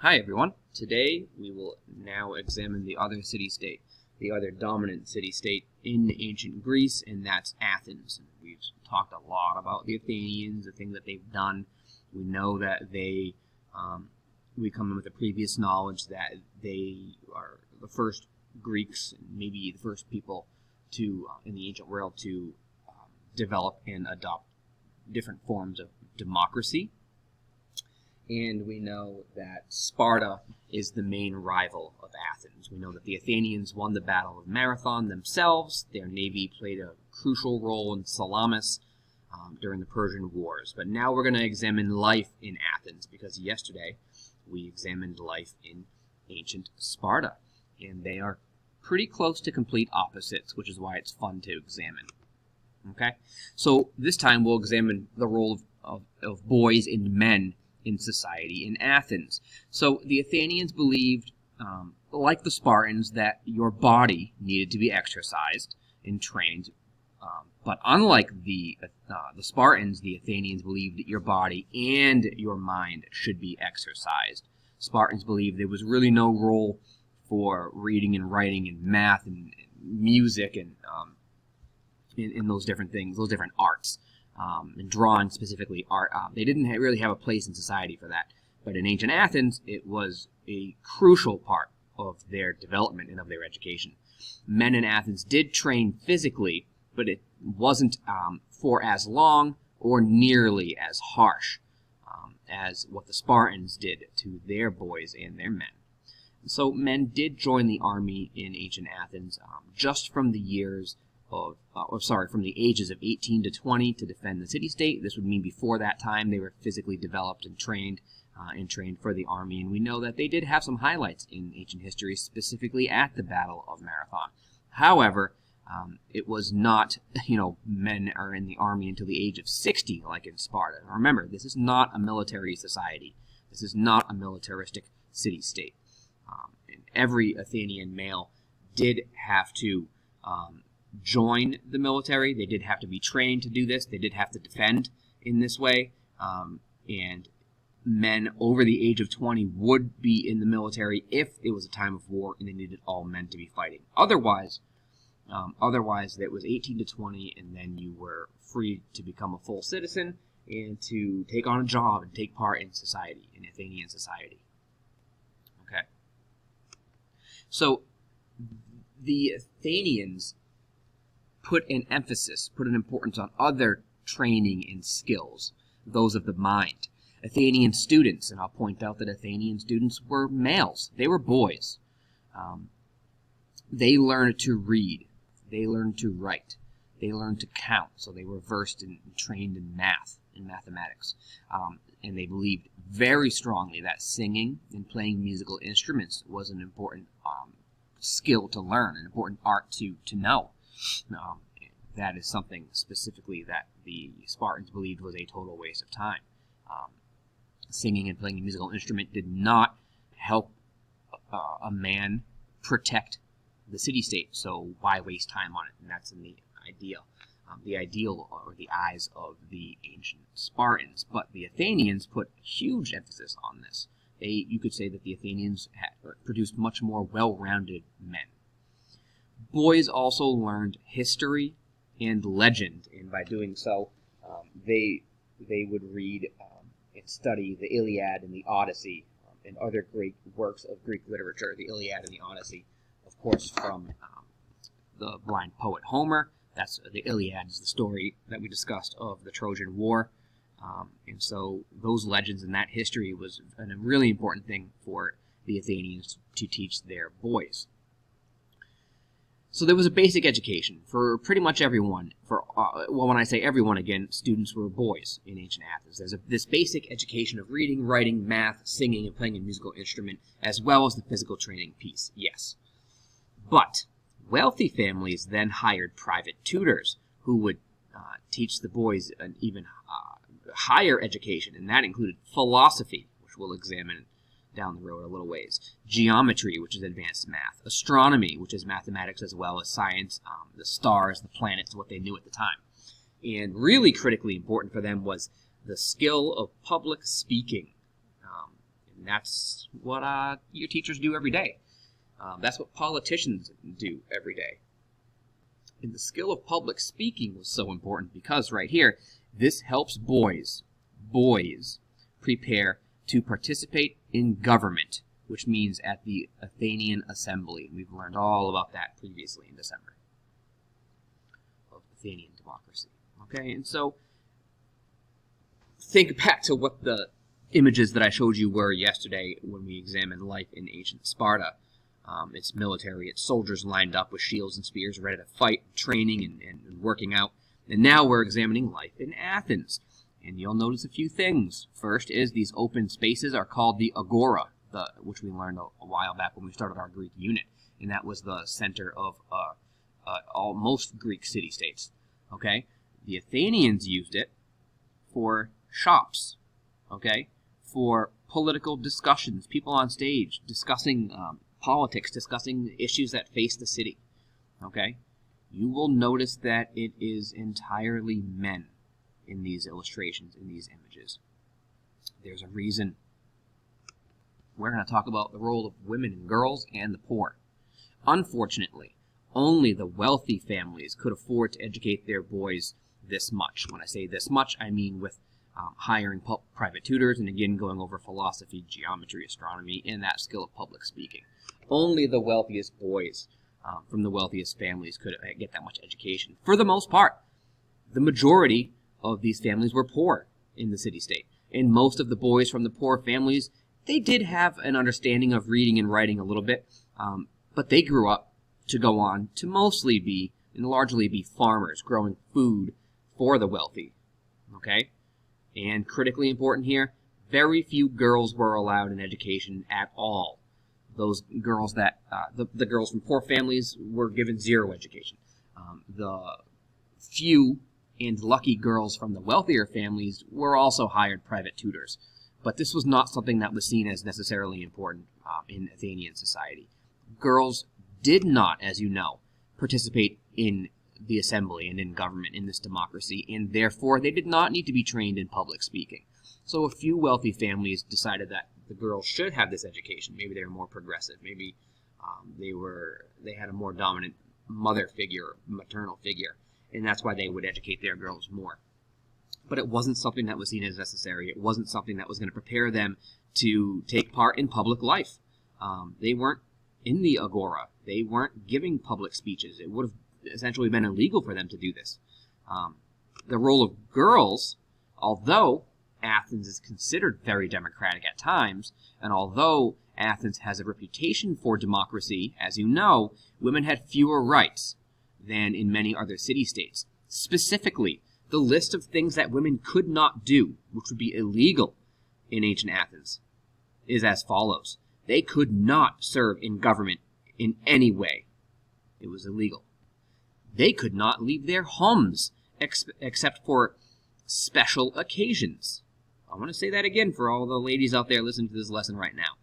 Hi everyone. Today we will now examine the other city-state, the other dominant city-state in ancient Greece, and that's Athens. We've talked a lot about the Athenians, the things that they've done. We know that we come in with the previous knowledge that they are the first Greeks, maybe the first people to, in the ancient world, to develop and adopt different forms of democracy. And we know that Sparta is the main rival of Athens. We know that the Athenians won the Battle of Marathon themselves. Their navy played a crucial role in Salamis during the Persian Wars. But now we're going to examine life in Athens, because yesterday we examined life in ancient Sparta. And they are pretty close to complete opposites, which is why it's fun to examine. Okay? So this time we'll examine the role of boys and men in society in Athens. So the Athenians believed, like the Spartans, that your body needed to be exercised and trained. But unlike the Spartans, the Athenians believed that your body and your mind should be exercised. Spartans believed there was really no role for reading and writing and math and music and in those different things, those different arts. And drawing specifically art. They didn't really have a place in society for that. But in ancient Athens, it was a crucial part of their development and of their education. Men in Athens did train physically, but it wasn't for as long or nearly as harsh as what the Spartans did to their boys and their men. So men did join the army in ancient Athens just from the years from the ages of 18 to 20 to defend the city-state. This would mean before that time they were physically developed and trained for the army. And we know that they did have some highlights in ancient history, specifically at the Battle of Marathon. However, it was not, men are in the army until the age of 60, like in Sparta. Now remember, this is not a military society. This is not a militaristic city-state. And every Athenian male did have to join the military. They did have to be trained to do this. They did have to defend in this way. And men over the age of 20 would be in the military if it was a time of war and they needed all men to be fighting. Otherwise, that was 18 to 20, and then you were free to become a full citizen and to take on a job and take part in society, in Athenian society. Okay. So the Athenians put an importance on other training and skills, those of the mind. Athenian students, and I'll point out that Athenian students were males. They were boys. They learned to read. They learned to write. They learned to count, so they were versed and trained in math and mathematics. And they believed very strongly that singing and playing musical instruments was an important skill to learn, an important art to know. That is something specifically that the Spartans believed was a total waste of time. Singing and playing a musical instrument did not help a man protect the city-state, so why waste time on it? And that's in the ideal or the eyes of the ancient Spartans. But the Athenians put huge emphasis on this. You could say that the Athenians had produced much more well-rounded men. Boys also learned history and legend, and by doing so, they would read and study the Iliad and the Odyssey and other great works of Greek literature. The Iliad and the Odyssey, of course, from the blind poet Homer. That's the Iliad is the story that we discussed of the Trojan War, and so those legends and that history was a really important thing for the Athenians to teach their boys. So there was a basic education for pretty much everyone. When I say everyone, again, students were boys in ancient Athens. There's this basic education of reading, writing, math, singing, and playing a musical instrument, as well as the physical training piece, yes. But wealthy families then hired private tutors who would teach the boys an even higher education, and that included philosophy, which we'll examine down the road a little ways, geometry, which is advanced math, astronomy, which is mathematics as well as science, the stars, the planets, what they knew at the time. And really critically important for them was the skill of public speaking. And that's what your teachers do every day. That's what politicians do every day. And the skill of public speaking was so important because right here, this helps boys prepare to participate in government, which means at the Athenian assembly. We've learned all about that previously in December of Athenian democracy. Okay, and so think back to what the images that I showed you were yesterday when we examined life in ancient Sparta. It's military, it's soldiers lined up with shields and spears ready to fight, training and working out. And now we're examining life in Athens. And you'll notice a few things. First is these open spaces are called the Agora, which we learned a while back when we started our Greek unit. And that was the center of most Greek city-states. Okay? The Athenians used it for shops, okay? For political discussions, people on stage discussing politics, discussing issues that face the city, okay? You will notice that it is entirely men in these illustrations, in these images. There's a reason. We're going to talk about the role of women and girls and the poor. Unfortunately, only the wealthy families could afford to educate their boys this much. When I say this much, I mean with hiring private tutors and again going over philosophy, geometry, astronomy, and that skill of public speaking. Only the wealthiest boys from the wealthiest families could get that much education. For the most part, the majority of these families were poor in the city-state. And most of the boys from the poor families, they did have an understanding of reading and writing a little bit, but they grew up to go on to mostly be, and largely be farmers, growing food for the wealthy, okay? And critically important here, very few girls were allowed an education at all. Those girls that, the girls from poor families were given zero education. The few and lucky girls from the wealthier families were also hired private tutors. But this was not something that was seen as necessarily important in Athenian society. Girls did not, as you know, participate in the assembly and in government in this democracy, and therefore they did not need to be trained in public speaking. So a few wealthy families decided that the girls should have this education. Maybe they were more progressive. Maybe they had a more dominant mother figure, maternal figure, and that's why they would educate their girls more. But it wasn't something that was seen as necessary. It wasn't something that was going to prepare them to take part in public life. They weren't in the Agora. They weren't giving public speeches. It would have essentially been illegal for them to do this. The role of girls, although Athens is considered very democratic at times, and although Athens has a reputation for democracy, as you know, women had fewer rights than in many other city-states. Specifically, the list of things that women could not do, which would be illegal in ancient Athens, is as follows. They could not serve in government in any way. It was illegal. They could not leave their homes except for special occasions. I want to say that again for all the ladies out there listening to this lesson right now.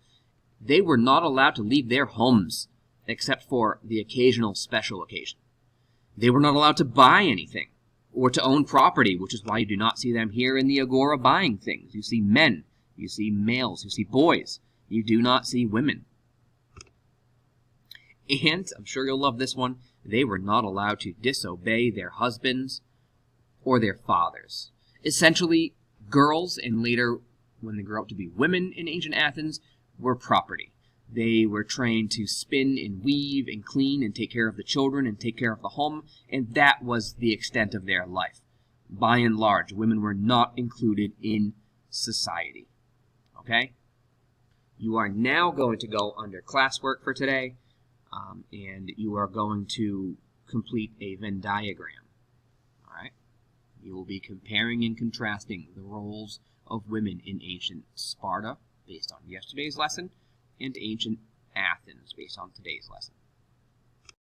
They were not allowed to leave their homes except for the occasional special occasion. They were not allowed to buy anything or to own property, which is why you do not see them here in the Agora buying things. You see men, you see males, you see boys. You do not see women. And, I'm sure you'll love this one, they were not allowed to disobey their husbands or their fathers. Essentially, girls, and later when they grew up to be women in ancient Athens, were property. They were trained to spin and weave and clean and take care of the children and take care of the home, and that was the extent of their life. By and large, women were not included in society. Okay? You are now going to go under classwork for today, and you are going to complete a Venn diagram. All right? You will be comparing and contrasting the roles of women in ancient Sparta, based on yesterday's lesson, and ancient Athens, based on today's lesson.